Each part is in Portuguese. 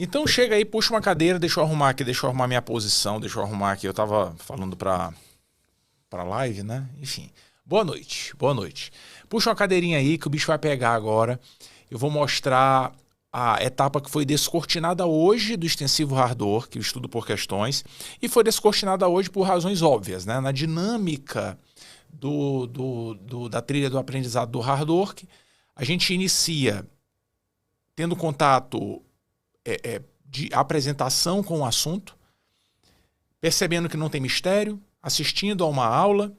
Então chega aí, puxa uma cadeira, deixa eu arrumar aqui, deixa eu arrumar minha posição, deixa eu arrumar aqui. Eu tava falando pra live, né? Enfim. Boa noite, boa noite. Puxa uma cadeirinha aí que o bicho vai pegar agora. Eu vou mostrar a etapa que foi descortinada hoje do extensivo Hardware, que eu estudo por questões, e foi descortinada hoje por razões óbvias, né? Na dinâmica da trilha do aprendizado do Hardware, a gente inicia tendo contato de apresentação com o assunto, percebendo que não tem mistério, assistindo a uma aula,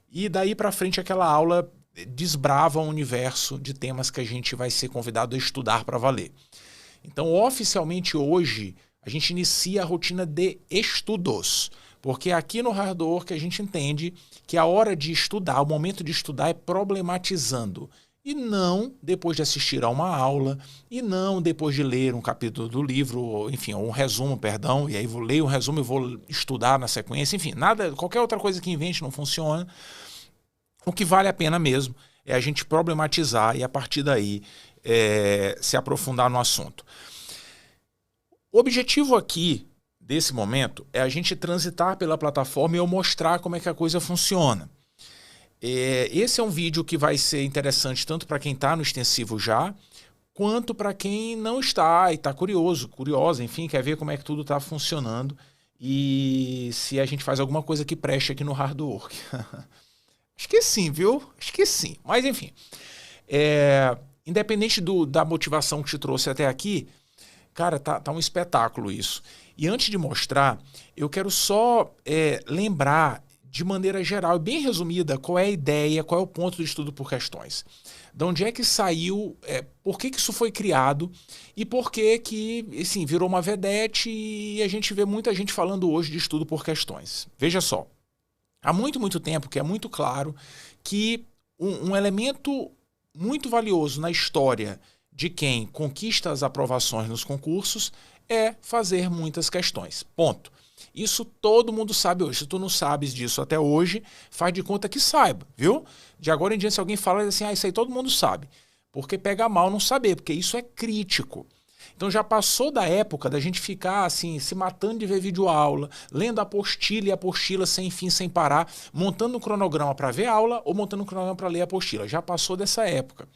e daí para frente aquela aula desbrava um universo de temas que a gente vai ser convidado a estudar para valer. Então, oficialmente hoje, a gente inicia a rotina de estudos, porque aqui no Hardware que a gente entende que a hora de estudar, o momento de estudar é problematizando, e não depois de assistir a uma aula, e não depois de ler um capítulo do livro, enfim, um resumo, perdão, e aí vou ler um resumo e vou estudar na sequência, enfim, nada, qualquer outra coisa que invente não funciona. O que vale a pena mesmo é a gente problematizar e a partir daí se aprofundar no assunto. O objetivo aqui desse momento é a gente transitar pela plataforma e eu mostrar como é que a coisa funciona. Esse é um vídeo que vai ser interessante tanto para quem está no extensivo já, quanto para quem não está e está curiosa, enfim, quer ver como é que tudo está funcionando e se a gente faz alguma coisa que preste aqui no Hardware. Acho que sim, viu? Acho que sim. Mas enfim, independente da motivação que te trouxe até aqui, cara, tá um espetáculo isso. E antes de mostrar, eu quero só lembrar de maneira geral e bem resumida qual é a ideia, qual é o ponto do estudo por questões. De onde é que saiu, por que isso foi criado e por que assim, virou uma vedete e a gente vê muita gente falando hoje de estudo por questões. Veja só, há muito tempo que é muito claro que um elemento muito valioso na história de quem conquista as aprovações nos concursos é fazer muitas questões. Ponto. Isso todo mundo sabe hoje. Se tu não sabes disso até hoje, faz de conta que saiba, viu? De agora em diante, se alguém fala assim, isso aí todo mundo sabe. Porque pega mal não saber, porque isso é crítico. Então já passou da época da gente ficar assim, se matando de ver videoaula, lendo apostila e apostila sem fim, sem parar, montando um cronograma para ver aula ou montando um cronograma para ler a apostila. Já passou dessa época.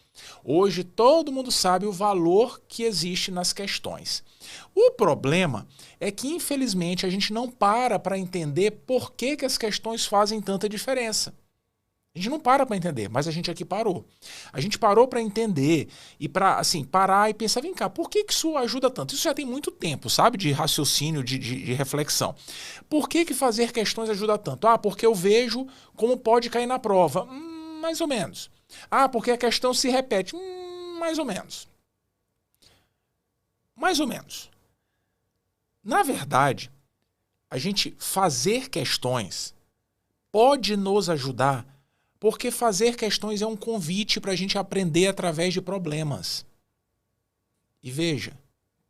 Hoje todo mundo sabe o valor que existe nas questões. O problema é que, infelizmente, a gente não para entender por que as questões fazem tanta diferença. A gente não para entender, mas a gente aqui parou. A gente parou para entender e para assim, parar e pensar, vem cá, por que isso ajuda tanto? Isso já tem muito tempo, sabe? De raciocínio, de reflexão. Por que fazer questões ajuda tanto? Porque eu vejo como pode cair na prova. Mais ou menos. Porque a questão se repete. Mais ou menos. Mais ou menos. Na verdade, a gente fazer questões pode nos ajudar porque fazer questões é um convite para a gente aprender através de problemas. E veja,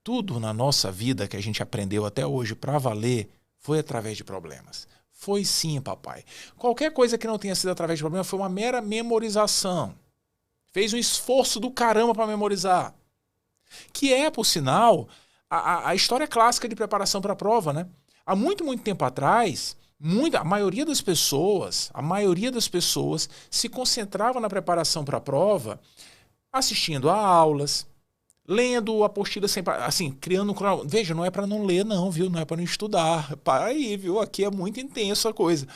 tudo na nossa vida que a gente aprendeu até hoje para valer foi através de problemas. Foi sim, papai. Qualquer coisa que não tenha sido através de problema foi uma mera memorização. Fez um esforço do caramba para memorizar. Que é, por sinal, a história clássica de preparação para a prova, né? Há muito tempo atrás, a maioria das pessoas se concentrava na preparação para a prova assistindo a aulas, lendo apostila sem assim, criando um cronograma. Veja, não é para não ler não, viu? Não é para não estudar. Para aí, viu? Aqui é muito intenso a coisa.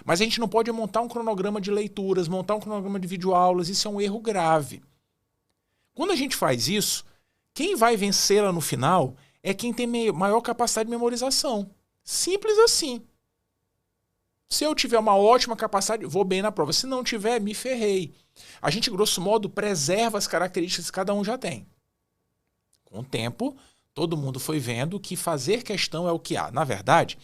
Mas a gente não pode montar um cronograma de leituras, montar um cronograma de videoaulas, isso é um erro grave. Quando a gente faz isso, quem vai vencer lá no final é quem tem maior capacidade de memorização. Simples assim. Se eu tiver uma ótima capacidade, vou bem na prova. Se não tiver, me ferrei. A gente, grosso modo, preserva as características que cada um já tem. Com o tempo, todo mundo foi vendo que fazer questão é o que há. Na verdade,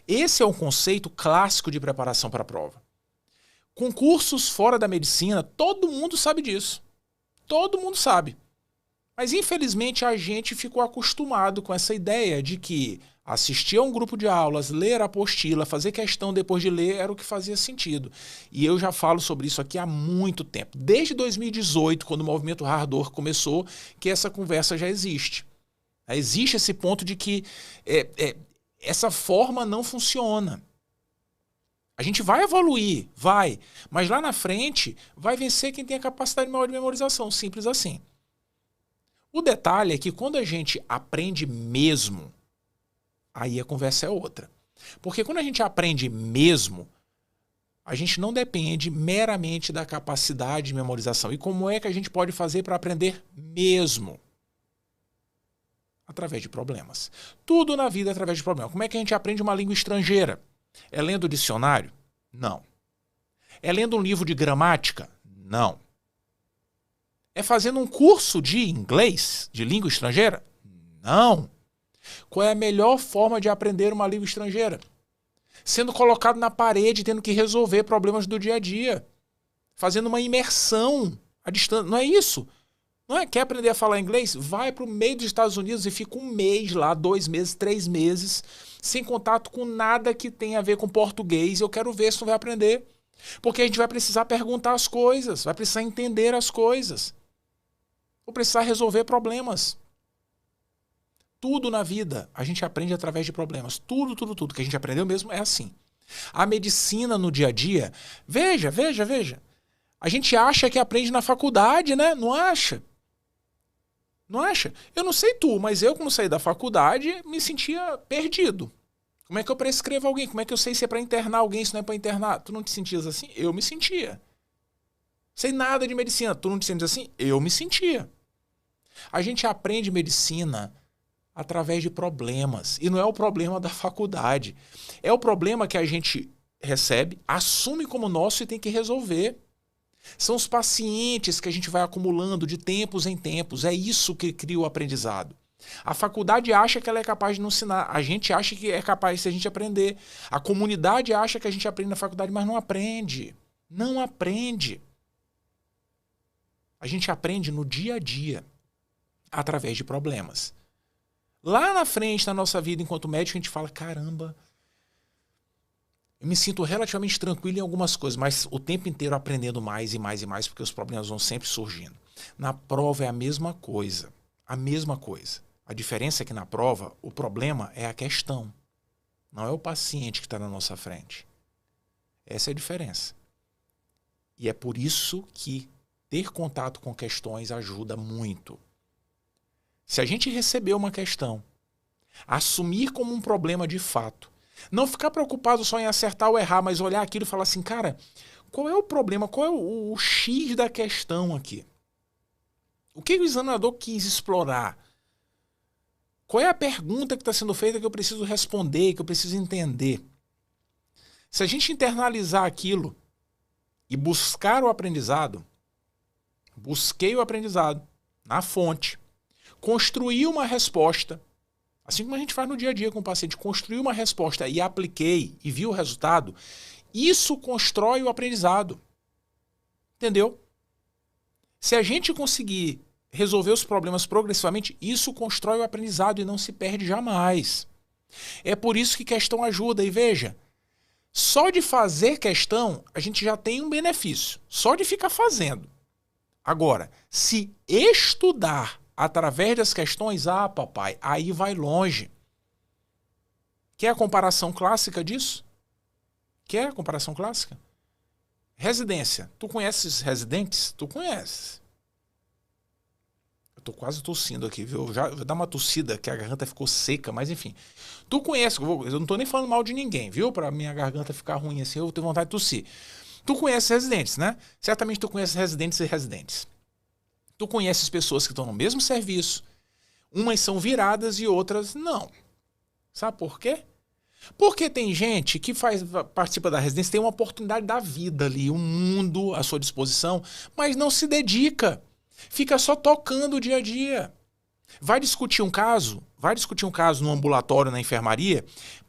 esse é um conceito clássico de preparação para a prova. Concursos fora da medicina, todo mundo sabe disso. Todo mundo sabe. Mas, infelizmente, a gente ficou acostumado com essa ideia de que assistir a um grupo de aulas, ler a apostila, fazer questão depois de ler era o que fazia sentido. E eu já falo sobre isso aqui há muito tempo. Desde 2018, quando o movimento Hardware começou, que essa conversa já existe. Existe esse ponto de que essa forma não funciona. A gente vai evoluir, vai, mas lá na frente vai vencer quem tem a capacidade maior de memorização, simples assim. O detalhe é que quando a gente aprende mesmo, aí a conversa é outra. Porque quando a gente aprende mesmo, a gente não depende meramente da capacidade de memorização. E como é que a gente pode fazer para aprender mesmo? Através de problemas. Tudo na vida é através de problemas. Como é que a gente aprende uma língua estrangeira? É lendo o dicionário? Não. É lendo um livro de gramática? Não. É fazendo um curso de inglês, de língua estrangeira? Não. Qual é a melhor forma de aprender uma língua estrangeira? Sendo colocado na parede, tendo que resolver problemas do dia a dia. Fazendo uma imersão à distância. Não é isso? Não é? Quer aprender a falar inglês? Vai para o meio dos Estados Unidos e fica 1 mês lá, 2 meses, 3 meses, sem contato com nada que tenha a ver com português. Eu quero ver se tu vai aprender. Porque a gente vai precisar perguntar as coisas, vai precisar entender as coisas. Vou precisar resolver problemas. Tudo na vida a gente aprende através de problemas. Tudo que a gente aprendeu mesmo é assim. A medicina no dia a dia, veja. A gente acha que aprende na faculdade, né? Não acha? Não acha? Eu não sei tu, mas eu, quando saí da faculdade, me sentia perdido. Como é que eu prescrevo alguém? Como é que eu sei se é para internar alguém, se não é para internar? Tu não te sentias assim? Eu me sentia. Sei nada de medicina. Tu não te sentes assim? Eu me sentia. A gente aprende medicina através de problemas. E não é o problema da faculdade. É o problema que a gente recebe, assume como nosso e tem que resolver. São os pacientes que a gente vai acumulando de tempos em tempos. É isso que cria o aprendizado. A faculdade acha que ela é capaz de nos ensinar. A gente acha que é capaz de a gente aprender. A comunidade acha que a gente aprende na faculdade, mas não aprende. Não aprende. A gente aprende no dia a dia, através de problemas. Lá na frente, na nossa vida, enquanto médico, a gente fala, caramba, eu me sinto relativamente tranquilo em algumas coisas, mas o tempo inteiro aprendendo mais e mais e mais, porque os problemas vão sempre surgindo. Na prova é a mesma coisa. A mesma coisa. A diferença é que na prova, o problema é a questão. Não é o paciente que está na nossa frente. Essa é a diferença. E é por isso que ter contato com questões ajuda muito. Se a gente receber uma questão, assumir como um problema de fato, não ficar preocupado só em acertar ou errar, mas olhar aquilo e falar assim, cara, qual é o problema? Qual é o X da questão aqui? O que o examinador quis explorar? Qual é a pergunta que está sendo feita que eu preciso responder, que eu preciso entender? Se a gente internalizar aquilo e buscar o aprendizado, busquei o aprendizado na fonte, construir uma resposta, assim como a gente faz no dia a dia com o paciente, construir uma resposta e apliquei e vi o resultado, isso constrói o aprendizado. Entendeu? Se a gente conseguir resolver os problemas progressivamente, isso constrói o aprendizado e não se perde jamais. É por isso que questão ajuda. E veja, só de fazer questão, a gente já tem um benefício. Só de ficar fazendo. Agora, se estudar através das questões, papai, aí vai longe. Quer a comparação clássica disso? Quer a comparação clássica? Residência. Tu conheces residentes? Tu conheces. Eu tô quase tossindo aqui, viu? Já vou dar uma tossida, que a garganta ficou seca, mas enfim. Tu conhece, eu não tô nem falando mal de ninguém, viu? Pra minha garganta ficar ruim assim, eu tenho vontade de tossir. Tu conheces residentes, né? Certamente tu conheces residentes e residentes. Tu conheces pessoas que estão no mesmo serviço, umas são viradas e outras não. Sabe por quê? Porque tem gente que participa da residência, tem uma oportunidade da vida ali, um mundo à sua disposição, mas não se dedica. Fica só tocando o dia a dia. Vai discutir um caso no ambulatório, na enfermaria,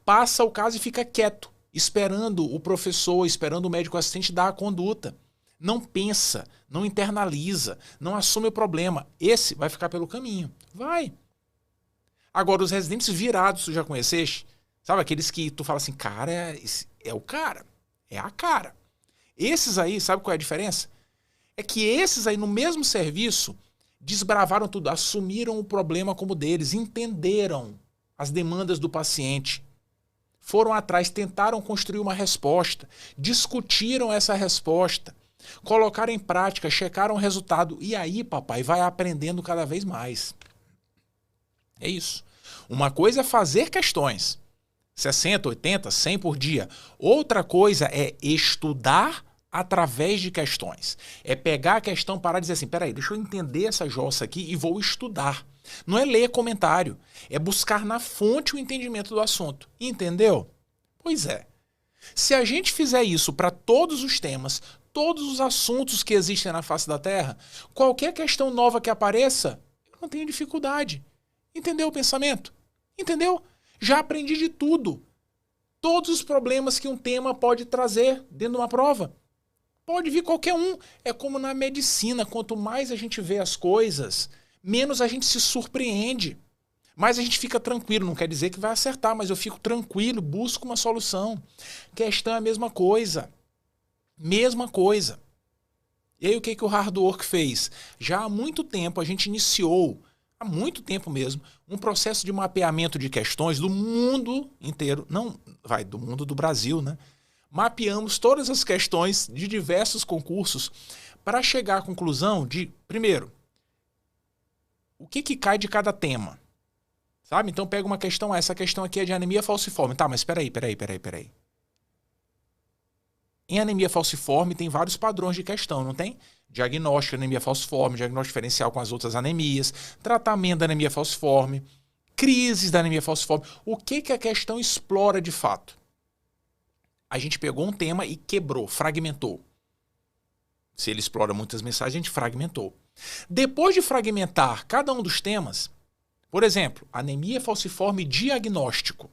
passa o caso e fica quieto, esperando o professor, esperando o médico assistente dar a conduta. Não pensa, não internaliza, não assume o problema. Esse vai ficar pelo caminho. Vai. Agora, os residentes virados, tu já conheceste? Sabe, aqueles que tu fala assim, cara, esse é o cara, é a cara. Esses aí, sabe qual é a diferença? É que esses aí, no mesmo serviço, desbravaram tudo, assumiram o problema como deles, entenderam as demandas do paciente, foram atrás, tentaram construir uma resposta, discutiram essa resposta, colocaram em prática, checaram o resultado, e aí, papai, vai aprendendo cada vez mais. É isso. Uma coisa é fazer questões, 60, 80, 100 por dia. Outra coisa é estudar através de questões. É pegar a questão, parar e dizer assim, peraí, deixa eu entender essa jossa aqui e vou estudar. Não é ler comentário, é buscar na fonte o entendimento do assunto. Entendeu? Pois é. Se a gente fizer isso para todos os temas, todos os assuntos que existem na face da Terra, qualquer questão nova que apareça, eu não tenho dificuldade. Entendeu o pensamento? Entendeu? Já aprendi de tudo. Todos os problemas que um tema pode trazer dentro de uma prova. Pode vir qualquer um. É como na medicina. Quanto mais a gente vê as coisas, menos a gente se surpreende. Mais a gente fica tranquilo. Não quer dizer que vai acertar, mas eu fico tranquilo, busco uma solução. Questão é a mesma coisa. Mesma coisa. E aí o que o Hard Work fez? Já há muito tempo a gente iniciou, há muito tempo mesmo, um processo de mapeamento de questões do mundo inteiro. Não, do mundo do Brasil, né? Mapeamos todas as questões de diversos concursos para chegar à conclusão de, primeiro, o que cai de cada tema. Sabe? Então pega uma questão, essa questão aqui é de anemia falciforme. Tá, mas peraí. Em anemia falciforme tem vários padrões de questão, não tem? Diagnóstico de anemia falciforme, diagnóstico diferencial com as outras anemias, tratamento da anemia falciforme, crises da anemia falciforme. O que a questão explora de fato? A gente pegou um tema e quebrou, fragmentou. Se ele explora muitas mensagens, a gente fragmentou. Depois de fragmentar cada um dos temas, por exemplo, anemia falciforme diagnóstico.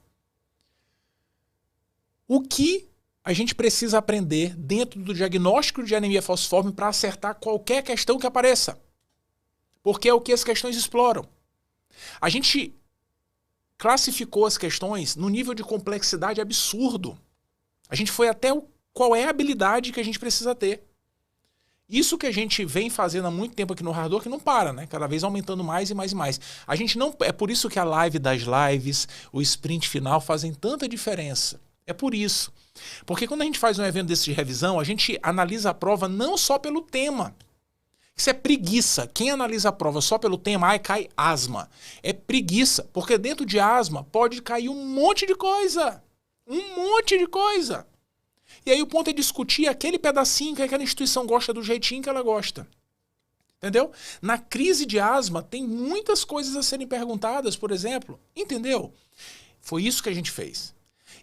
O que a gente precisa aprender dentro do diagnóstico de anemia falciforme para acertar qualquer questão que apareça? Porque é o que as questões exploram. A gente classificou as questões no nível de complexidade absurdo. A gente foi até qual é a habilidade que a gente precisa ter. Isso que a gente vem fazendo há muito tempo aqui no Hard Work não para, né? Cada vez aumentando mais e mais e mais. A gente não, é por isso que a live das lives, o sprint final fazem tanta diferença. É por isso. Porque quando a gente faz um evento desse de revisão, a gente analisa a prova não só pelo tema. Isso é preguiça. Quem analisa a prova só pelo tema, cai asma. É preguiça, porque dentro de asma pode cair um monte de coisa. Um monte de coisa. E aí o ponto é discutir aquele pedacinho que aquela instituição gosta do jeitinho que ela gosta. Entendeu? Na crise de asma tem muitas coisas a serem perguntadas, por exemplo. Entendeu? Foi isso que a gente fez.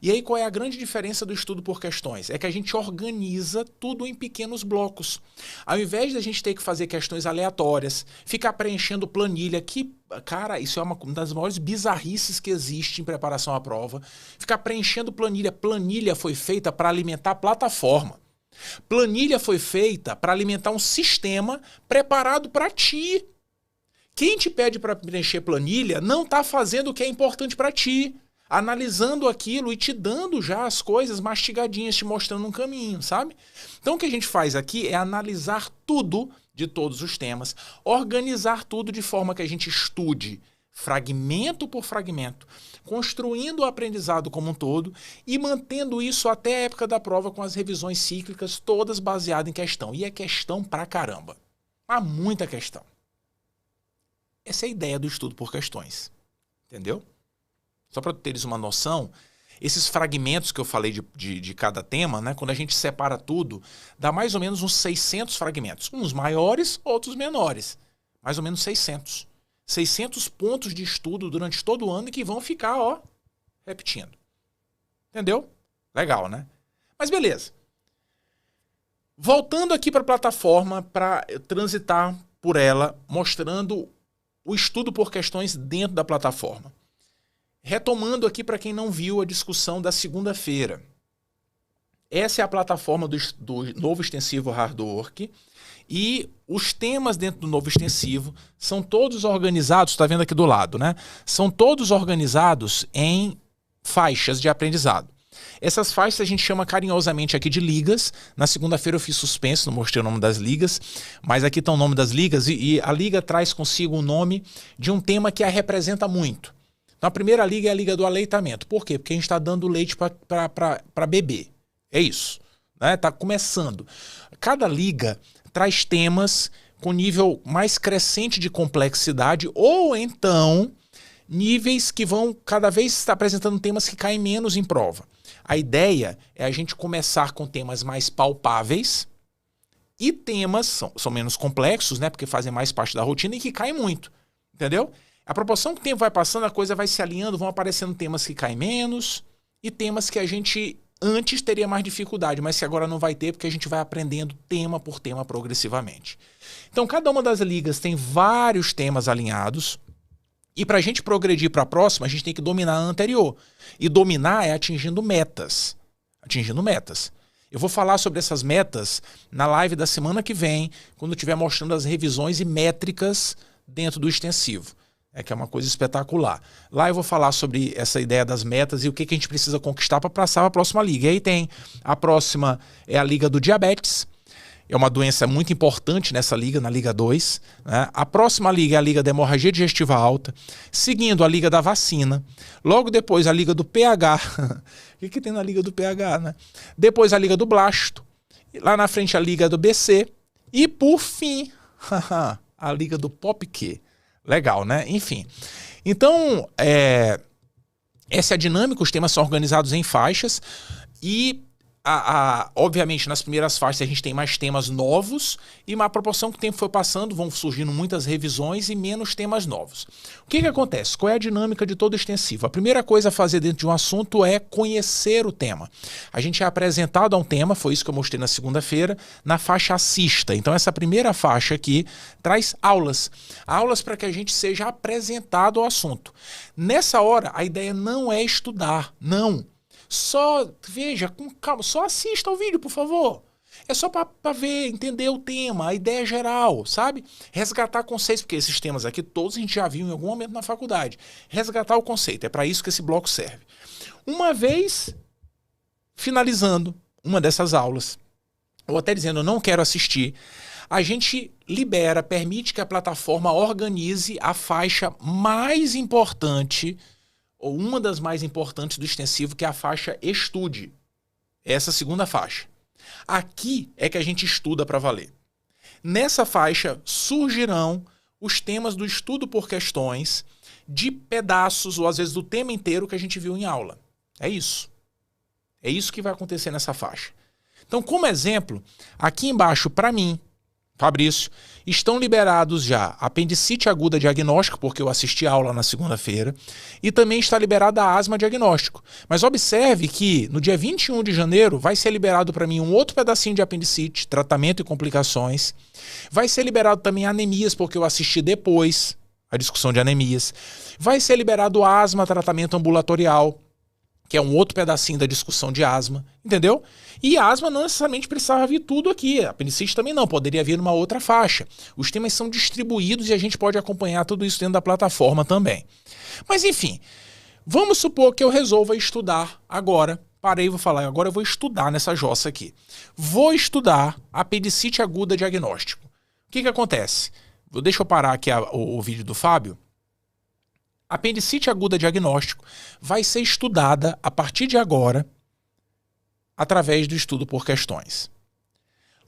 E aí qual é a grande diferença do estudo por questões? É que a gente organiza tudo em pequenos blocos. Ao invés de a gente ter que fazer questões aleatórias, ficar preenchendo planilha, que, cara, isso é uma das maiores bizarrices que existe em preparação à prova. Ficar preenchendo planilha. Planilha foi feita para alimentar a plataforma. Planilha foi feita para alimentar um sistema preparado para ti. Quem te pede para preencher planilha não está fazendo o que é importante para ti. Analisando aquilo e te dando já as coisas mastigadinhas, te mostrando um caminho, sabe? Então o que a gente faz aqui é analisar tudo de todos os temas, organizar tudo de forma que a gente estude fragmento por fragmento, construindo o aprendizado como um todo e mantendo isso até a época da prova com as revisões cíclicas todas baseadas em questão. E é questão pra caramba. Há muita questão. Essa é a ideia do estudo por questões. Entendeu? Só para teres uma noção, esses fragmentos que eu falei de cada tema, né, quando a gente separa tudo, dá mais ou menos uns 600 fragmentos. Uns maiores, outros menores. Mais ou menos 600. 600 pontos de estudo durante todo o ano e que vão ficar, repetindo. Entendeu? Legal, né? Mas beleza. Voltando aqui para a plataforma, para transitar por ela, mostrando o estudo por questões dentro da plataforma. Retomando aqui para quem não viu a discussão da segunda-feira. Essa é a plataforma do novo extensivo Hard Work e os temas dentro do novo extensivo são todos organizados, está vendo aqui do lado, né? São todos organizados em faixas de aprendizado. Essas faixas a gente chama carinhosamente aqui de ligas. Na segunda-feira eu fiz suspense, não mostrei o nome das ligas, mas aqui está o nome das ligas e a liga traz consigo o nome de um tema que a representa muito. Então a primeira liga é a liga do aleitamento. Por quê? Porque a gente está dando leite para beber. É isso. Né? Tá começando. Cada liga traz temas com nível mais crescente de complexidade ou então níveis que vão cada vez estar apresentando temas que caem menos em prova. A ideia é a gente começar com temas mais palpáveis e temas são menos complexos, né, porque fazem mais parte da rotina e que caem muito, entendeu? A proporção que o tempo vai passando, a coisa vai se alinhando, vão aparecendo temas que caem menos e temas que a gente antes teria mais dificuldade, mas que agora não vai ter porque a gente vai aprendendo tema por tema progressivamente. Então, cada uma das ligas tem vários temas alinhados. E para a gente progredir para a próxima, a gente tem que dominar a anterior. E dominar é atingindo metas. Atingindo metas. Eu vou falar sobre essas metas na live da semana que vem, quando eu estiver mostrando as revisões e métricas dentro do extensivo. É que é uma coisa espetacular. Lá eu vou falar sobre essa ideia das metas e o que a gente precisa conquistar para passar para a próxima liga. E aí tem a próxima, é a liga do diabetes. É uma doença muito importante nessa liga, na Liga 2. Né? A próxima liga é a Liga da Hemorragia Digestiva Alta, seguindo a Liga da Vacina, logo depois a Liga do pH. O que tem na Liga do pH? Né? Depois a Liga do Blasto, lá na frente a Liga do BC e, por fim, a Liga do POPQ. Legal, né? Enfim. Então, essa é a dinâmica, os temas são organizados em faixas e obviamente, nas primeiras faixas a gente tem mais temas novos e uma proporção que o tempo foi passando, vão surgindo muitas revisões e menos temas novos. O que acontece? Qual é a dinâmica de todo extensivo? A primeira coisa a fazer dentro de um assunto é conhecer o tema. A gente é apresentado a um tema, foi isso que eu mostrei na segunda-feira, na faixa assista. Então essa primeira faixa aqui traz aulas. Aulas para que a gente seja apresentado ao assunto. Nessa hora, a ideia não é estudar, não. Só, veja, com calma, só assista ao vídeo, por favor. É só para ver, entender o tema, a ideia geral, sabe? Resgatar conceitos, porque esses temas aqui todos a gente já viu em algum momento na faculdade. Resgatar o conceito, é para isso que esse bloco serve. Uma vez finalizando uma dessas aulas, ou até dizendo eu não quero assistir, a gente libera, permite que a plataforma organize a faixa mais importante ou uma das mais importantes do extensivo, que é a faixa Estude. Essa segunda faixa. Aqui é que a gente estuda para valer. Nessa faixa surgirão os temas do estudo por questões de pedaços, ou às vezes do tema inteiro que a gente viu em aula. É isso. É isso que vai acontecer nessa faixa. Então, como exemplo, aqui embaixo, para mim, Fabrício, estão liberados já apendicite aguda diagnóstico, porque eu assisti a aula na segunda-feira, e também está liberada a asma diagnóstico. Mas observe que no dia 21 de janeiro vai ser liberado para mim um outro pedacinho de apendicite, tratamento e complicações. Vai ser liberado também anemias, porque eu assisti depois a discussão de anemias. Vai ser liberado asma, tratamento ambulatorial, que é um outro pedacinho da discussão de asma, entendeu? E a asma não necessariamente precisava vir tudo aqui, a apendicite também não, poderia vir numa outra faixa. Os temas são distribuídos e a gente pode acompanhar tudo isso dentro da plataforma também. Mas enfim, vamos supor que eu resolva estudar agora, parei e vou falar, agora eu vou estudar nessa jossa aqui. Vou estudar apendicite aguda diagnóstico. O que acontece? Deixa eu parar aqui o vídeo do Fábio. Apendicite aguda diagnóstico vai ser estudada a partir de agora através do estudo por questões.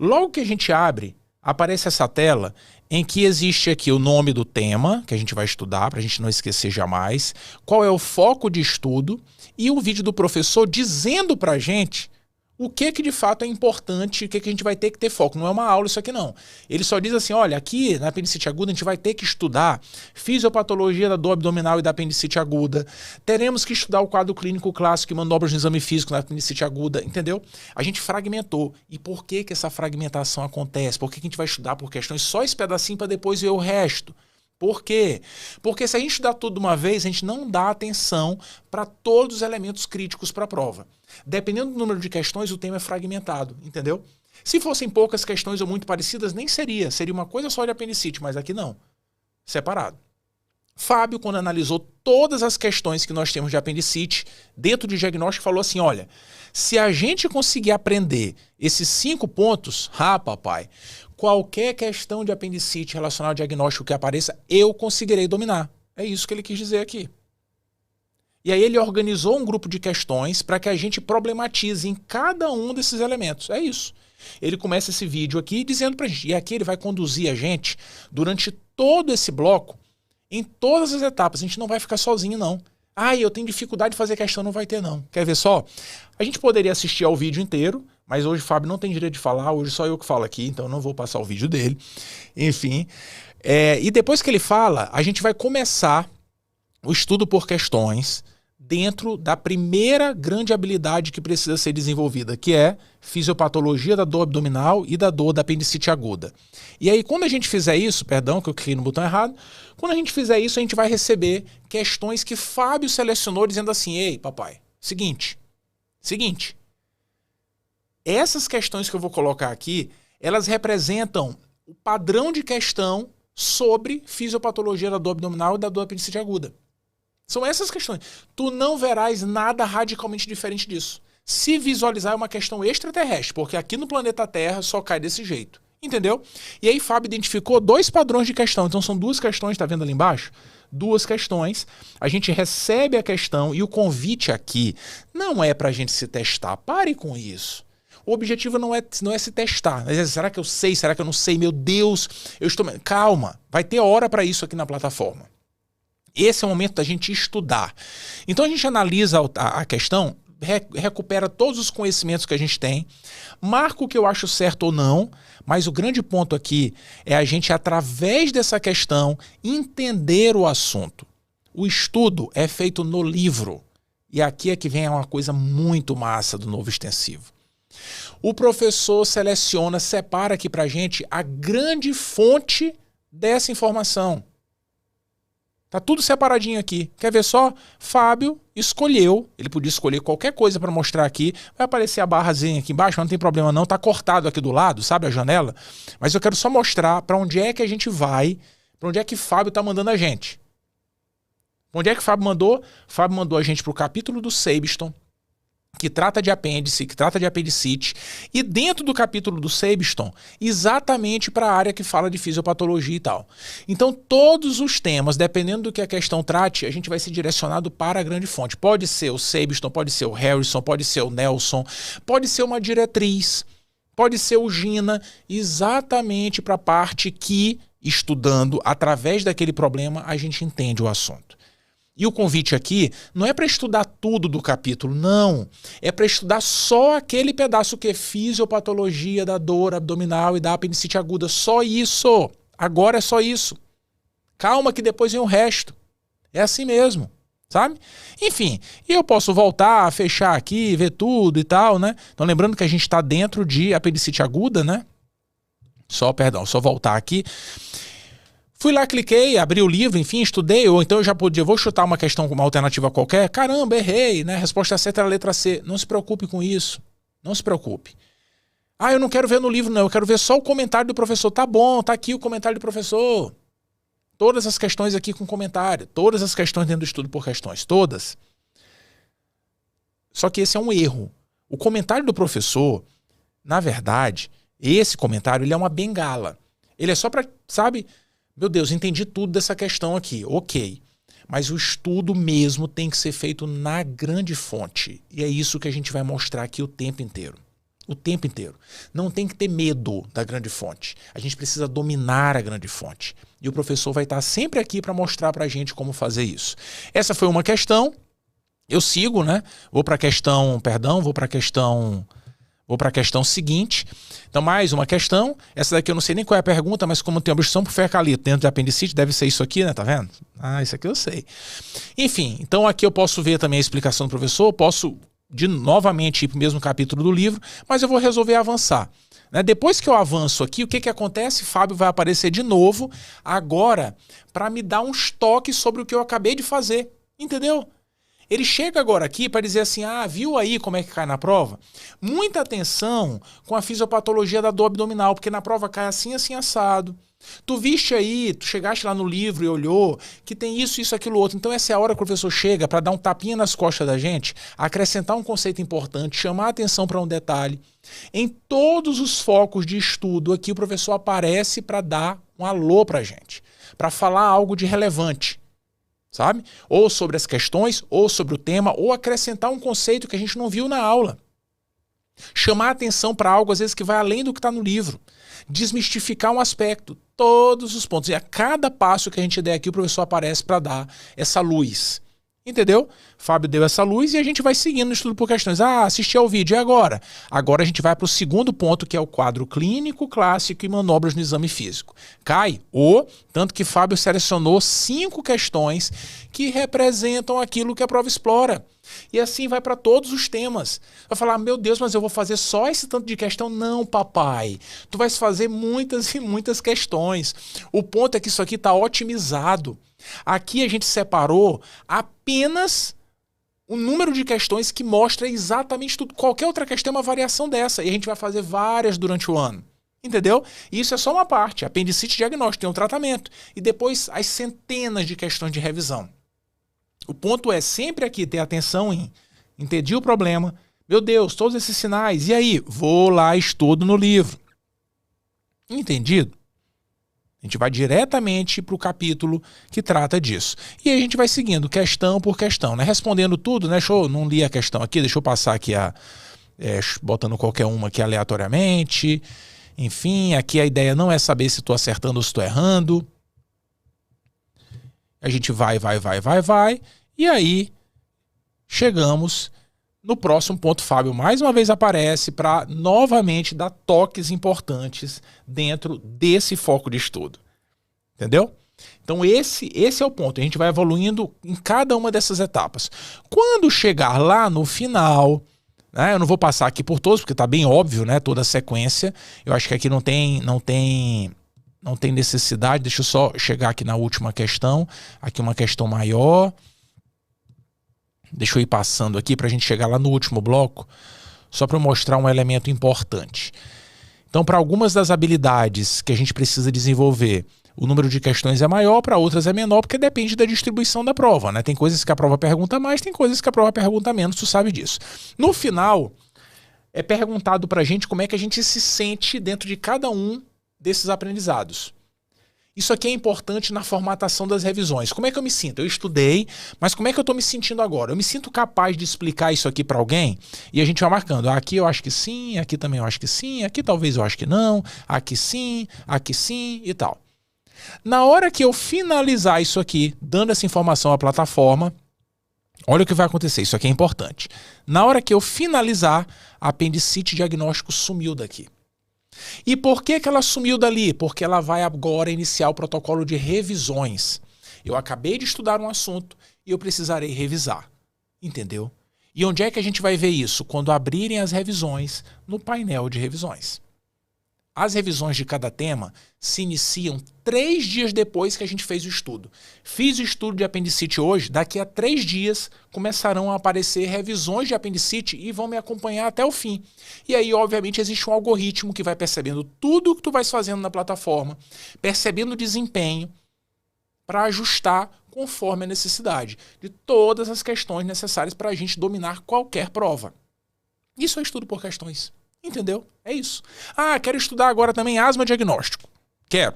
Logo que a gente abre, aparece essa tela em que existe aqui o nome do tema que a gente vai estudar, para a gente não esquecer jamais, qual é o foco de estudo e o vídeo do professor dizendo para a gente o que de fato é importante, o que a gente vai ter que ter foco. Não é uma aula isso aqui não. Ele só diz assim, olha, aqui na apendicite aguda a gente vai ter que estudar fisiopatologia da dor abdominal e da apendicite aguda. Teremos que estudar o quadro clínico clássico e manobras de exame físico na apendicite aguda, entendeu? A gente fragmentou. E por que essa fragmentação acontece? Por que a gente vai estudar por questões só esse pedacinho para depois ver o resto? Por quê? Porque se a gente estudar tudo de uma vez, a gente não dá atenção para todos os elementos críticos para a prova. Dependendo do número de questões, o tema é fragmentado, entendeu? Se fossem poucas questões ou muito parecidas, nem seria. Seria uma coisa só de apendicite, mas aqui não. Separado. Fábio, quando analisou todas as questões que nós temos de apendicite, dentro do diagnóstico, falou assim, olha, se a gente conseguir aprender esses 5 pontos, papai, qualquer questão de apendicite relacionada ao diagnóstico que apareça, eu conseguirei dominar. É isso que ele quis dizer aqui. E aí ele organizou um grupo de questões para que a gente problematize em cada um desses elementos. É isso. Ele começa esse vídeo aqui dizendo pra gente, e aqui ele vai conduzir a gente durante todo esse bloco, em todas as etapas. A gente não vai ficar sozinho, não. Eu tenho dificuldade de fazer questão, não vai ter, não. Quer ver só? A gente poderia assistir ao vídeo inteiro, mas hoje o Fábio não tem direito de falar, hoje só eu que falo aqui, então eu não vou passar o vídeo dele. Enfim. E depois que ele fala, a gente vai começar o estudo por questões dentro da primeira grande habilidade que precisa ser desenvolvida, que é fisiopatologia da dor abdominal e da dor da apendicite aguda. E aí, quando a gente fizer isso, perdão que eu cliquei no botão errado, quando a gente fizer isso, a gente vai receber questões que Fábio selecionou dizendo assim, ei, papai, seguinte, essas questões que eu vou colocar aqui, elas representam o padrão de questão sobre fisiopatologia da dor abdominal e da dor da apendicite aguda. São essas questões. Tu não verás nada radicalmente diferente disso. Se visualizar é uma questão extraterrestre, porque aqui no planeta Terra só cai desse jeito. Entendeu? E aí Fábio identificou 2 padrões de questão. Então são 2 questões, tá vendo ali embaixo? 2 questões. A gente recebe a questão e o convite aqui não é pra gente se testar. Pare com isso. O objetivo não é se testar. Será que eu sei? Será que eu não sei? Meu Deus, eu estou... Calma, vai ter hora para isso aqui na plataforma. Esse é o momento da gente estudar. Então a gente analisa a questão, recupera todos os conhecimentos que a gente tem, marca o que eu acho certo ou não, mas o grande ponto aqui é a gente, através dessa questão, entender o assunto. O estudo é feito no livro. E aqui é que vem uma coisa muito massa do novo extensivo. O professor seleciona, separa aqui pra gente a grande fonte dessa informação. Tá tudo separadinho aqui. Quer ver só? Fábio escolheu, ele podia escolher qualquer coisa para mostrar aqui. Vai aparecer a barrazinha aqui embaixo, mas não tem problema não. Tá cortado aqui do lado, sabe a janela? Mas eu quero só mostrar para onde é que a gente vai, para onde é que Fábio tá mandando a gente. Onde é que Fábio mandou? Fábio mandou a gente pro capítulo do Sabiston, que trata de apêndice, que trata de apendicite, e dentro do capítulo do Sabiston, exatamente para a área que fala de fisiopatologia e tal. Então, todos os temas, dependendo do que a questão trate, a gente vai ser direcionado para a grande fonte. Pode ser o Sabiston, pode ser o Harrison, pode ser o Nelson, pode ser uma diretriz, pode ser o Gina, exatamente para a parte que, estudando, através daquele problema, a gente entende o assunto. E o convite aqui não é para estudar tudo do capítulo, não. É para estudar só aquele pedaço que é fisiopatologia da dor abdominal e da apendicite aguda. Só isso. Agora é só isso. Calma que depois vem o resto. É assim mesmo, sabe? Enfim, e eu posso voltar, fechar aqui, ver tudo e tal, né? Então lembrando que a gente está dentro de apendicite aguda, né? Só voltar aqui. Fui lá, cliquei, abri o livro, enfim, estudei, ou então eu já podia, vou chutar uma questão com uma alternativa qualquer, caramba, errei, né? A resposta certa era a letra C. Não se preocupe com isso, não se preocupe. Eu não quero ver no livro não, eu quero ver só o comentário do professor. Tá bom, tá aqui o comentário do professor. Todas as questões aqui com comentário, todas as questões dentro do estudo por questões, todas. Só que esse é um erro. O comentário do professor, na verdade, esse comentário, ele é uma bengala. Ele é só para, sabe... Meu Deus, entendi tudo dessa questão aqui. Ok. Mas o estudo mesmo tem que ser feito na grande fonte. E é isso que a gente vai mostrar aqui o tempo inteiro. O tempo inteiro. Não tem que ter medo da grande fonte. A gente precisa dominar a grande fonte. E o professor vai estar sempre aqui para mostrar para a gente como fazer isso. Essa foi uma questão. Eu sigo, né? Vou para a questão seguinte. Então, mais uma questão. Essa daqui eu não sei nem qual é a pergunta, mas como tem obstrução por fercalito dentro de apendicite, deve ser isso aqui, né? Tá vendo? Isso aqui eu sei. Enfim, então aqui eu posso ver também a explicação do professor, posso novamente ir para o mesmo capítulo do livro, mas eu vou resolver avançar. Né? Depois que eu avanço aqui, o que acontece? Fábio vai aparecer de novo, agora, para me dar uns toques sobre o que eu acabei de fazer. Entendeu? Ele chega agora aqui para dizer assim, viu aí como é que cai na prova? Muita atenção com a fisiopatologia da dor abdominal, porque na prova cai assim, assim, assado. Tu viste aí, tu chegaste lá no livro e olhou que tem isso, aquilo, outro. Então essa é a hora que o professor chega para dar um tapinha nas costas da gente, acrescentar um conceito importante, chamar a atenção para um detalhe. Em todos os focos de estudo aqui o professor aparece para dar um alô para a gente, para falar algo de relevante, sabe? Ou sobre as questões, ou sobre o tema, ou acrescentar um conceito que a gente não viu na aula. Chamar a atenção para algo, às vezes, que vai além do que está no livro. Desmistificar um aspecto, todos os pontos. E a cada passo que a gente der aqui, o professor aparece para dar essa luz. Entendeu? Fábio deu essa luz e a gente vai seguindo no estudo por questões. Ah, assisti ao vídeo, e agora? Agora a gente vai para o segundo ponto, que é o quadro clínico, clássico e manobras no exame físico. Cai tanto que Fábio selecionou 5 questões que representam aquilo que a prova explora. E assim vai para todos os temas. Vai falar, meu Deus, mas eu vou fazer só esse tanto de questão? Não, papai. Tu vais fazer muitas e muitas questões. O ponto é que isso aqui está otimizado. Aqui a gente separou apenas o número de questões que mostra exatamente tudo. Qualquer outra questão é uma variação dessa. E a gente vai fazer várias durante o ano. Entendeu? Isso é só uma parte. Apendicite diagnóstico, tem um tratamento. E depois as centenas de questões de revisão. O ponto é sempre aqui ter atenção em entendi o problema. Meu Deus, todos esses sinais. E aí? Vou lá, estudo no livro. Entendido? A gente vai diretamente para o capítulo que trata disso. E aí a gente vai seguindo questão por questão, né? Respondendo tudo, né? Não li a questão aqui, deixa eu passar aqui botando qualquer uma aqui aleatoriamente. Enfim, aqui a ideia não é saber se estou acertando ou se estou errando. A gente vai. E aí chegamos no próximo ponto. Fábio mais uma vez aparece para novamente dar toques importantes dentro desse foco de estudo. Entendeu? Então esse é o ponto. A gente vai evoluindo em cada uma dessas etapas. Quando chegar lá no final, né, eu não vou passar aqui por todos, porque está bem óbvio, né, toda a sequência. Eu acho que aqui não tem necessidade. Deixa eu só chegar aqui na última questão. Aqui uma questão maior. Deixa eu ir passando aqui para a gente chegar lá no último bloco, só para mostrar um elemento importante. Então, para algumas das habilidades que a gente precisa desenvolver, o número de questões é maior, para outras é menor, porque depende da distribuição da prova, né? Tem coisas que a prova pergunta mais, tem coisas que a prova pergunta menos, tu sabe disso. No final, é perguntado para a gente como é que a gente se sente dentro de cada um desses aprendizados. Isso aqui é importante na formatação das revisões. Como é que eu me sinto? Eu estudei, mas como é que eu estou me sentindo agora? Eu me sinto capaz de explicar isso aqui para alguém? E a gente vai marcando. Aqui eu acho que sim, aqui também eu acho que sim, aqui talvez eu acho que não, aqui sim e tal. Na hora que eu finalizar isso aqui, dando essa informação à plataforma, olha o que vai acontecer. Isso aqui é importante. Na hora que eu finalizar, a apendicite diagnóstico sumiu daqui. E por que ela sumiu dali? Porque ela vai agora iniciar o protocolo de revisões. Eu acabei de estudar um assunto e eu precisarei revisar. Entendeu? E onde é que a gente vai ver isso? Quando abrirem as revisões no painel de revisões. As revisões de cada tema se iniciam 3 dias depois que a gente fez o estudo. Fiz o estudo de apendicite hoje, daqui a 3 dias começarão a aparecer revisões de apendicite e vão me acompanhar até o fim. E aí, obviamente, existe um algoritmo que vai percebendo tudo que tu vais fazendo na plataforma, percebendo o desempenho, para ajustar conforme a necessidade de todas as questões necessárias para a gente dominar qualquer prova. Isso é estudo por questões. Entendeu? É isso. Ah, quero estudar agora também asma diagnóstico. Quero.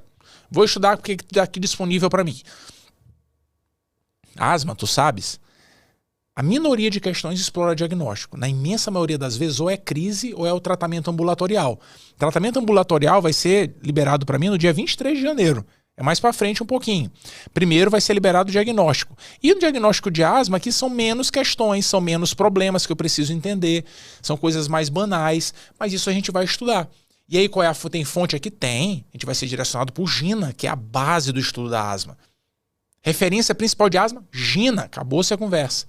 Vou estudar porque está aqui disponível para mim. Asma, tu sabes? A minoria de questões explora diagnóstico. Na imensa maioria das vezes, ou é crise ou é o tratamento ambulatorial. O tratamento ambulatorial vai ser liberado para mim no dia 23 de janeiro. É mais para frente um pouquinho. Primeiro vai ser liberado o diagnóstico. E o diagnóstico de asma aqui são menos questões, são menos problemas que eu preciso entender, são coisas mais banais, mas isso a gente vai estudar. E aí qual é tem fonte aqui? Tem. A gente vai ser direcionado por GINA, que é a base do estudo da asma. Referência principal de asma? GINA. Acabou-se a conversa.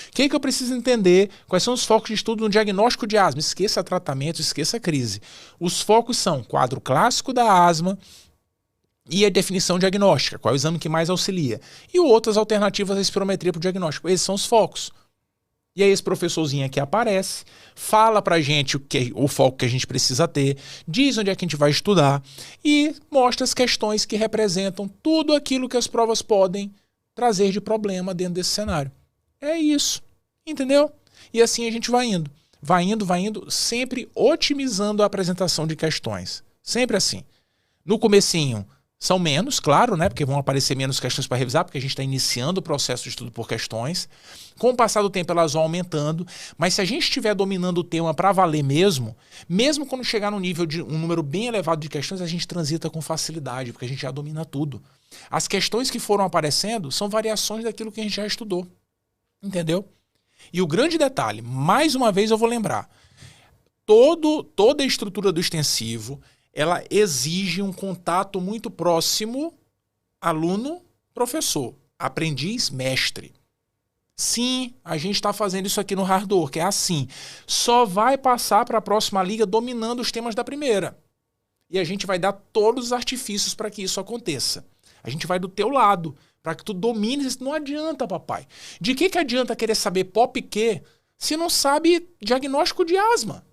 O que eu preciso entender? Quais são os focos de estudo no diagnóstico de asma? Esqueça tratamento, esqueça crise. Os focos são quadro clássico da asma, e a definição diagnóstica, qual é o exame que mais auxilia. E outras alternativas à espirometria para o diagnóstico. Esses são os focos. E aí esse professorzinho aqui aparece, fala pra gente o foco que a gente precisa ter, diz onde é que a gente vai estudar e mostra as questões que representam tudo aquilo que as provas podem trazer de problema dentro desse cenário. É isso, entendeu? E assim a gente vai indo, sempre otimizando a apresentação de questões. Sempre assim. No comecinho são menos, claro, né? Porque vão aparecer menos questões para revisar, porque a gente está iniciando o processo de estudo por questões. Com o passar do tempo elas vão aumentando, mas se a gente estiver dominando o tema para valer mesmo quando chegar no nível de um número bem elevado de questões, a gente transita com facilidade, porque a gente já domina tudo. As questões que foram aparecendo são variações daquilo que a gente já estudou. Entendeu? E o grande detalhe, mais uma vez eu vou lembrar, toda a estrutura do extensivo, ela exige um contato muito próximo aluno-professor, aprendiz-mestre. Sim, a gente está fazendo isso aqui no Hardwork, é assim. Só vai passar para a próxima liga dominando os temas da primeira. E a gente vai dar todos os artifícios para que isso aconteça. A gente vai do teu lado, para que tu domines. Não adianta, papai. De que adianta querer saber POP-Q se não sabe diagnóstico de asma?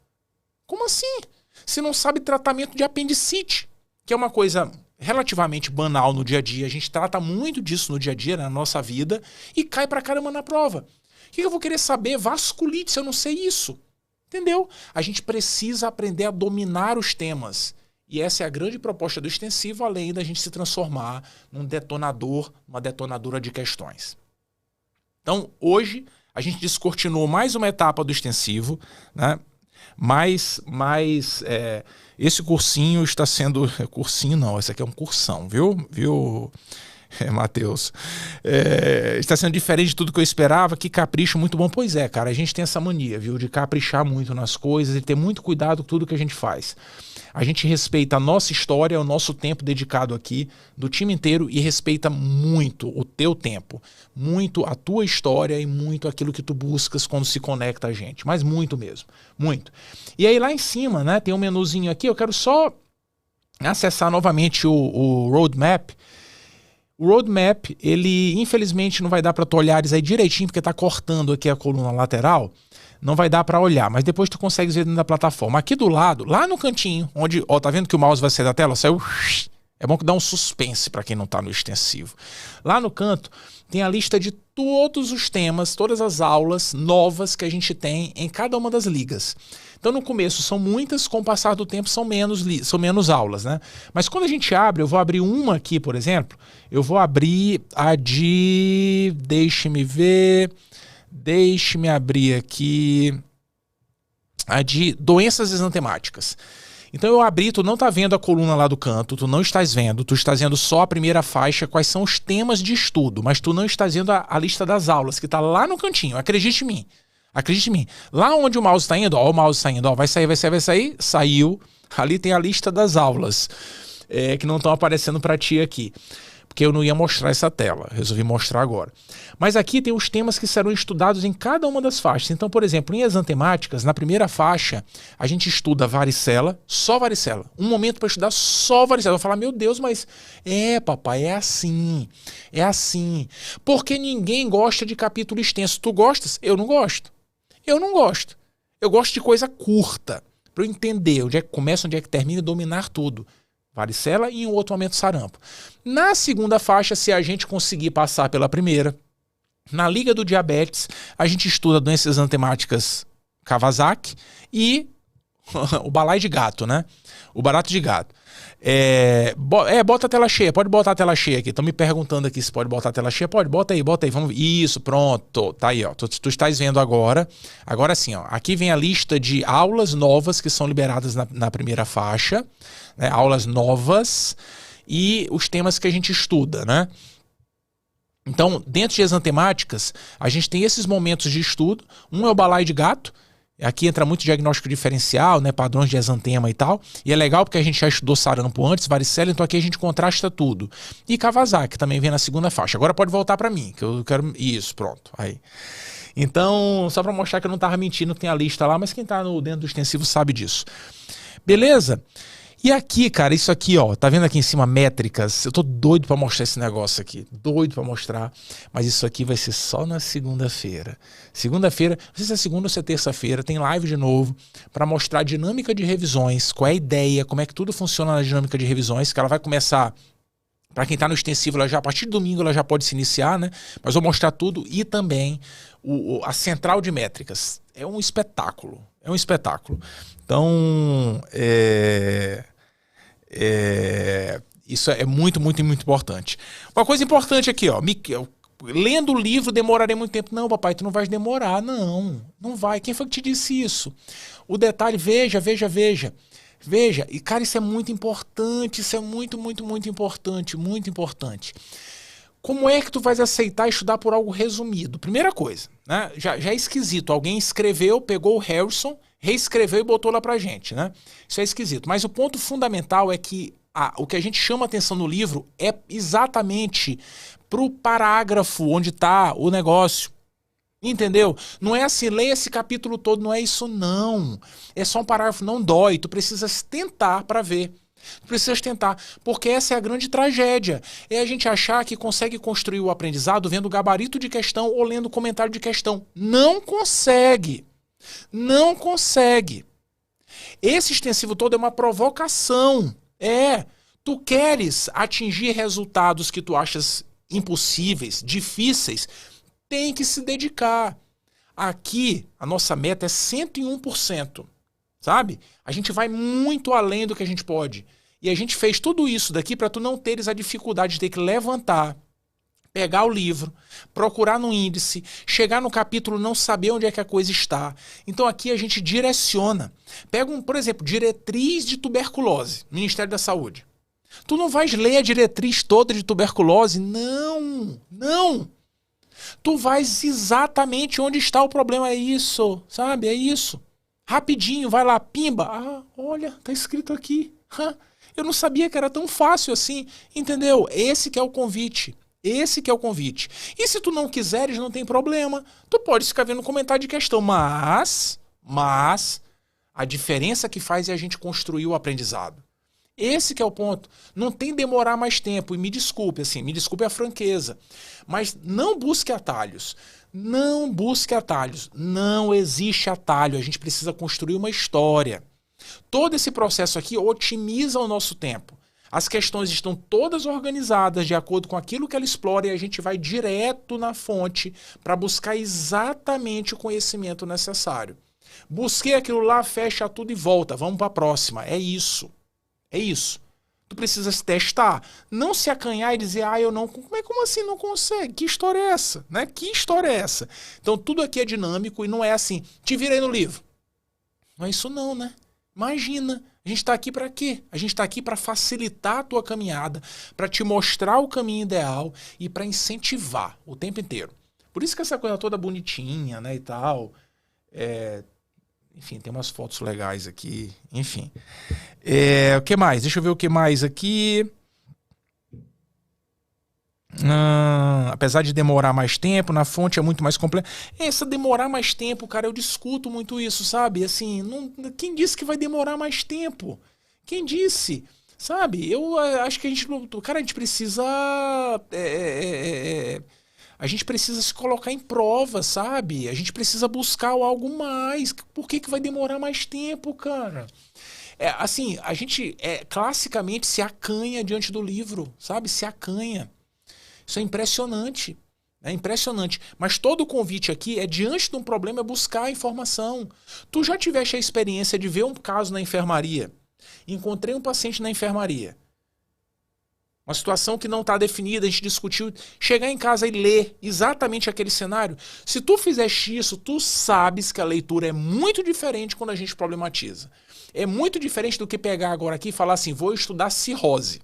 Como assim? Se não sabe tratamento de apendicite, que é uma coisa relativamente banal no dia a dia. A gente trata muito disso no dia a dia, na nossa vida, e cai pra caramba na prova. O que eu vou querer saber? Vasculite, se eu não sei isso. Entendeu? A gente precisa aprender a dominar os temas. E essa é a grande proposta do extensivo, além da gente se transformar num detonador, uma detonadora de questões. Então, hoje, a gente descortinou mais uma etapa do extensivo, né? Mas esse cursinho está sendo... Cursinho não, esse aqui é um cursão, viu Matheus? Está sendo diferente de tudo que eu esperava, que capricho muito bom. Pois é, cara, a gente tem essa mania, viu, de caprichar muito nas coisas e ter muito cuidado com tudo que a gente faz. A gente respeita a nossa história, o nosso tempo dedicado aqui, do time inteiro, e respeita muito o teu tempo, muito a tua história e muito aquilo que tu buscas quando se conecta a gente, mas muito mesmo, muito. E aí lá em cima, né, tem um menuzinho aqui, eu quero só acessar novamente o roadmap. O roadmap, ele infelizmente não vai dar para tu olhares aí direitinho, porque tá cortando aqui a coluna lateral. Não vai dar para olhar, mas depois tu consegue ver dentro da plataforma. Aqui do lado, lá no cantinho, onde, ó, tá vendo que o mouse vai sair da tela? Saiu. É bom que dá um suspense para quem não tá no extensivo. Lá no canto tem a lista de todos os temas, todas as aulas novas que a gente tem em cada uma das ligas. Então no começo são muitas, com o passar do tempo são menos aulas, né? Mas quando a gente abre, eu vou abrir uma aqui, por exemplo, eu vou abrir a de... Deixe-me abrir aqui a de doenças exantemáticas. Então eu abri, tu não está vendo a coluna lá do canto, tu não estás vendo, tu estás vendo só a primeira faixa, quais são os temas de estudo, mas tu não estás vendo a lista das aulas, que está lá no cantinho, acredite em mim. Acredite em mim. Lá onde o mouse está indo, ó, o mouse está indo, ó, vai sair, saiu. Ali tem a lista das aulas, que não estão aparecendo para ti aqui. Porque eu não ia mostrar essa tela, resolvi mostrar agora. Mas aqui tem os temas que serão estudados em cada uma das faixas. Então, por exemplo, em exantemáticas, na primeira faixa, a gente estuda varicela, só varicela. Um momento para estudar só varicela. Eu vou falar, meu Deus, mas papai, é assim. É assim. Porque ninguém gosta de capítulo extenso. Tu gostas? Eu não gosto. Eu não gosto. Eu gosto de coisa curta, para eu entender onde é que começa, onde é que termina e dominar tudo. Varicela e em um outro momento sarampo. Na segunda faixa, se a gente conseguir passar pela primeira, na Liga do Diabetes, a gente estuda doenças exantemáticas Kawasaki e o balai de gato, né? O barato de gato. Bota a tela cheia, pode botar a tela cheia aqui. Estão me perguntando aqui se pode botar a tela cheia. Pode, bota aí, vamos ver. Isso, pronto, tá aí, ó. Tu estás vendo agora. Agora sim, ó. Aqui vem a lista de aulas novas que são liberadas na primeira faixa, né? Aulas novas e os temas que a gente estuda, né? Então, dentro de exantemáticas, a gente tem esses momentos de estudo. Um é o balai de gato. Aqui entra muito diagnóstico diferencial, né, padrões de exantema e tal. E é legal porque a gente já estudou sarampo antes, varicela, então aqui a gente contrasta tudo. E Kawasaki também vem na segunda faixa. Agora pode voltar para mim, que eu quero... Isso, pronto. Aí. Então, só para mostrar que eu não estava mentindo, tem a lista lá, mas quem está dentro do extensivo sabe disso. Beleza? E aqui, cara, isso aqui, ó, tá vendo aqui em cima métricas? Eu tô doido pra mostrar esse negócio aqui, doido pra mostrar, mas isso aqui vai ser só na segunda-feira. Segunda-feira, não sei se é segunda ou se é terça-feira, tem live de novo pra mostrar a dinâmica de revisões, qual é a ideia, como é que tudo funciona na dinâmica de revisões, que ela vai começar. Para quem está no extensivo, ela já, a partir de domingo ela já pode se iniciar, né? Mas vou mostrar tudo e também a central de métricas. É um espetáculo. É um espetáculo. Então, isso é muito, muito, muito importante. Uma coisa importante aqui, ó. Lendo o livro demorarei muito tempo. Não, papai, tu não vais demorar. Não, não vai. Quem foi que te disse isso? O detalhe, veja. Veja, e cara, isso é muito importante, isso é muito, muito, muito importante, muito importante. Como é que tu vais aceitar estudar por algo resumido? Primeira coisa, né? Já é esquisito. Alguém escreveu, pegou o Harrison, reescreveu e botou lá pra gente, né? Isso é esquisito. Mas o ponto fundamental é que o que a gente chama atenção no livro é exatamente pro parágrafo onde tá o negócio. Entendeu? Não é assim, leia esse capítulo todo, não é isso não. É só um parágrafo, não dói. Tu precisas tentar para ver. Tu precisas tentar, porque essa é a grande tragédia. É a gente achar que consegue construir o aprendizado vendo gabarito de questão ou lendo comentário de questão. Não consegue. Não consegue. Esse extensivo todo é uma provocação. Tu queres atingir resultados que tu achas impossíveis, difíceis, tem que se dedicar. Aqui, a nossa meta é 101%, sabe? A gente vai muito além do que a gente pode. E a gente fez tudo isso daqui para tu não teres a dificuldade de ter que levantar, pegar o livro, procurar no índice, chegar no capítulo, não saber onde é que a coisa está. Então aqui a gente direciona. Pega, por exemplo, diretriz de tuberculose, Ministério da Saúde. Tu não vais ler a diretriz toda de tuberculose? Não. Tu vais exatamente onde está o problema, é isso, sabe? É isso. Rapidinho, vai lá, pimba. Olha, tá escrito aqui. Eu não sabia que era tão fácil assim, entendeu? Esse que é o convite. Esse que é o convite. E se tu não quiseres, não tem problema. Tu pode ficar vendo comentário de questão, mas a diferença que faz é a gente construir o aprendizado. Esse que é o ponto. Não tem demorar mais tempo. E me desculpe a franqueza. Mas não busque atalhos. Não busque atalhos. Não existe atalho. A gente precisa construir uma história. Todo esse processo aqui otimiza o nosso tempo. As questões estão todas organizadas de acordo com aquilo que ela explora e a gente vai direto na fonte para buscar exatamente o conhecimento necessário. Busquei aquilo lá, fecha tudo e volta. Vamos para a próxima. É isso. É isso. Tu precisas testar. Não se acanhar e dizer, eu não... Como assim não consegue? Que história é essa? Né? Que história é essa? Então tudo aqui é dinâmico e não é assim, te virei no livro. Não é isso não, né? Imagina. A gente está aqui para quê? A gente está aqui para facilitar a tua caminhada, para te mostrar o caminho ideal e para incentivar o tempo inteiro. Por isso que essa coisa toda bonitinha, né, e tal... Enfim, tem umas fotos legais aqui. Enfim. O que mais? Deixa eu ver o que mais aqui. Apesar de demorar mais tempo, na fonte é muito mais complexo. Essa demorar mais tempo, cara, eu discuto muito isso, sabe? Assim, quem disse que vai demorar mais tempo? Quem disse? Sabe? Eu acho que a gente precisa... A gente precisa se colocar em prova, sabe? A gente precisa buscar algo mais. Por que vai demorar mais tempo, cara? Assim, a gente classicamente se acanha diante do livro, sabe? Se acanha. Isso é impressionante. É impressionante. Mas todo o convite aqui é, diante de um problema, é buscar a informação. Tu já tiveste a experiência de ver um caso na enfermaria? Encontrei um paciente na enfermaria. Uma situação que não está definida, a gente discutiu. Chegar em casa e ler exatamente aquele cenário. Se tu fizeste isso, tu sabes que a leitura é muito diferente quando a gente problematiza. É muito diferente do que pegar agora aqui e falar assim, vou estudar cirrose.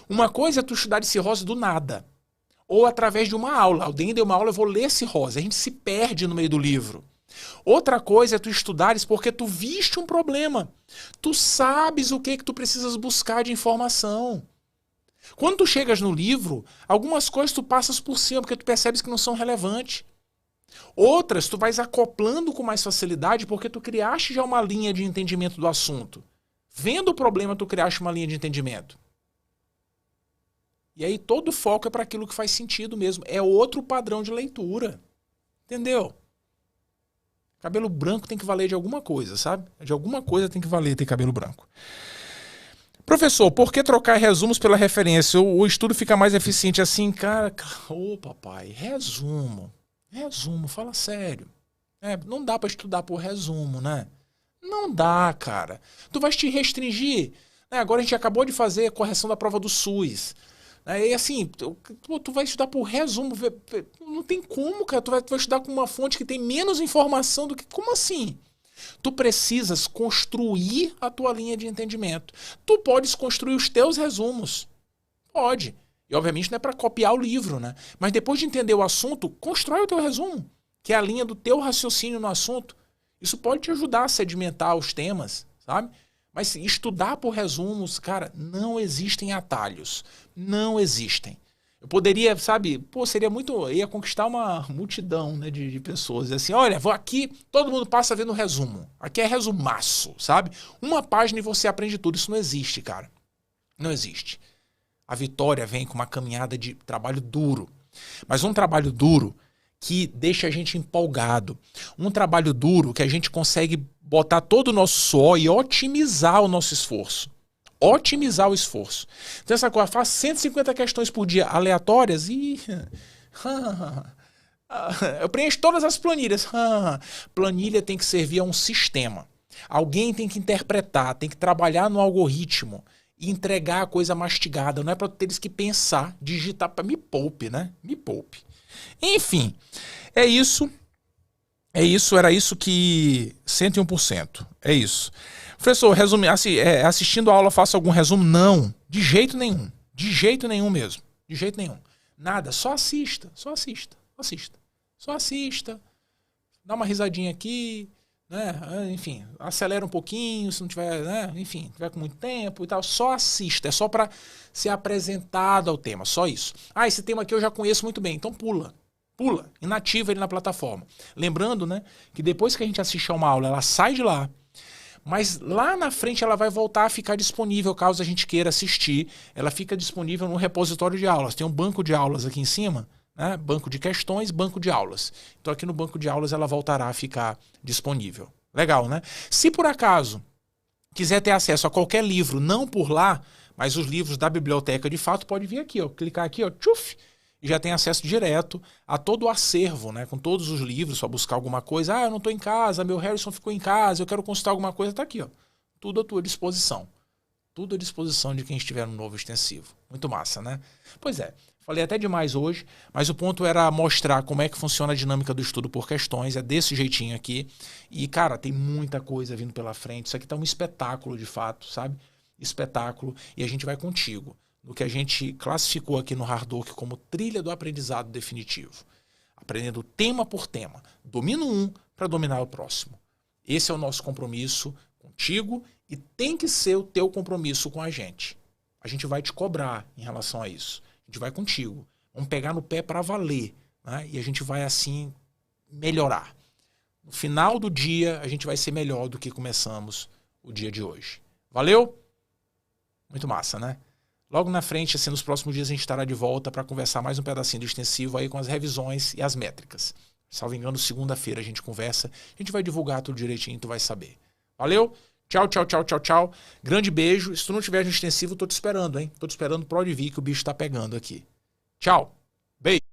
Uma coisa é tu estudar de cirrose do nada. Ou através de uma aula. Alguém deu uma aula, eu vou ler cirrose. A gente se perde no meio do livro. Outra coisa é tu estudares porque tu viste um problema. Tu sabes o que tu precisas buscar de informação. Quando tu chegas no livro, algumas coisas tu passas por cima porque tu percebes que não são relevantes. Outras tu vais acoplando com mais facilidade porque tu criaste já uma linha de entendimento do assunto. Vendo o problema, tu criaste uma linha de entendimento. E aí todo o foco é para aquilo que faz sentido mesmo. É outro padrão de leitura. Entendeu? Cabelo branco tem que valer de alguma coisa, sabe? De alguma coisa tem que valer ter cabelo branco. Professor, por que trocar resumos pela referência? O estudo fica mais eficiente assim? Cara, ô papai, resumo. Resumo, fala sério. Não dá para estudar por resumo, né? Não dá, cara. Tu vais te restringir. Agora a gente acabou de fazer a correção da prova do SUS. E assim, tu vai estudar por resumo. Não tem como, cara. Tu vai estudar com uma fonte que tem menos informação do que... Como assim? Tu precisas construir a tua linha de entendimento. Tu podes construir os teus resumos. Pode. E obviamente não é para copiar o livro, né? Mas depois de entender o assunto, constrói o teu resumo, que é a linha do teu raciocínio no assunto. Isso pode te ajudar a sedimentar os temas, sabe? Mas estudar por resumos, cara, não existem atalhos. Não existem. Eu poderia, sabe, seria muito... Ia conquistar uma multidão, né, de pessoas. Assim, olha, vou aqui, todo mundo passa vendo resumo. Aqui é resumaço, sabe? Uma página e você aprende tudo. Isso não existe, cara. Não existe. A vitória vem com uma caminhada de trabalho duro. Mas um trabalho duro que deixa a gente empolgado. Um trabalho duro que a gente consegue botar todo o nosso suor e otimizar o nosso esforço. Otimizar o esforço. Então essa coisa, faz 150 questões por dia aleatórias e... Eu preencho todas as planilhas. Planilha tem que servir a um sistema. Alguém tem que interpretar, tem que trabalhar no algoritmo e entregar a coisa mastigada. Não é para teres que pensar, digitar. Me poupe, né? Me poupe. Enfim, é isso. É isso, era isso que... 101%. É isso. Professor, assistindo a aula, faço algum resumo? Não, de jeito nenhum. De jeito nenhum mesmo. De jeito nenhum. Nada, só assista. Só assista. Assista. Só assista. Dá uma risadinha aqui, né? Enfim, acelera um pouquinho, se não tiver, né? Enfim, tiver com muito tempo e tal. Só assista. É só para ser apresentado ao tema. Só isso. Esse tema aqui eu já conheço muito bem, então pula. Pula. Inativa ele na plataforma. Lembrando, né, que depois que a gente assistir a uma aula, ela sai de lá. Mas lá na frente ela vai voltar a ficar disponível caso a gente queira assistir. Ela fica disponível no repositório de aulas. Tem um banco de aulas aqui em cima, né? Banco de questões, banco de aulas. Então aqui no banco de aulas ela voltará a ficar disponível. Legal, né? Se por acaso quiser ter acesso a qualquer livro, não por lá, mas os livros da biblioteca de fato, pode vir aqui, ó, clicar aqui, ó, tchuf, e já tem acesso direto a todo o acervo, né? Com todos os livros, para buscar alguma coisa. Eu não estou em casa, meu Harrison ficou em casa, eu quero consultar alguma coisa, tá aqui, ó. Tudo à tua disposição. Tudo à disposição de quem estiver no novo extensivo. Muito massa, né? Pois é, falei até demais hoje, mas o ponto era mostrar como é que funciona a dinâmica do estudo por questões, é desse jeitinho aqui. E, cara, tem muita coisa vindo pela frente. Isso aqui tá um espetáculo, de fato, sabe? Espetáculo. E a gente vai contigo no que a gente classificou aqui no Hardoc como trilha do aprendizado definitivo. Aprendendo tema por tema. Domino um para dominar o próximo. Esse é o nosso compromisso contigo e tem que ser o teu compromisso com a gente. A gente vai te cobrar em relação a isso. A gente vai contigo. Vamos pegar no pé para valer, né? E a gente vai assim melhorar. No final do dia, a gente vai ser melhor do que começamos o dia de hoje. Valeu? Muito massa, né? Logo na frente, assim, nos próximos dias, a gente estará de volta para conversar mais um pedacinho do extensivo aí com as revisões e as métricas. Salvo engano, segunda-feira a gente conversa. A gente vai divulgar tudo direitinho, tu vai saber. Valeu? Tchau, tchau, tchau, tchau, tchau. Grande beijo. Se tu não tiver no extensivo, tô te esperando, hein? Tô te esperando, pode vir que o bicho tá pegando aqui. Tchau. Beijo.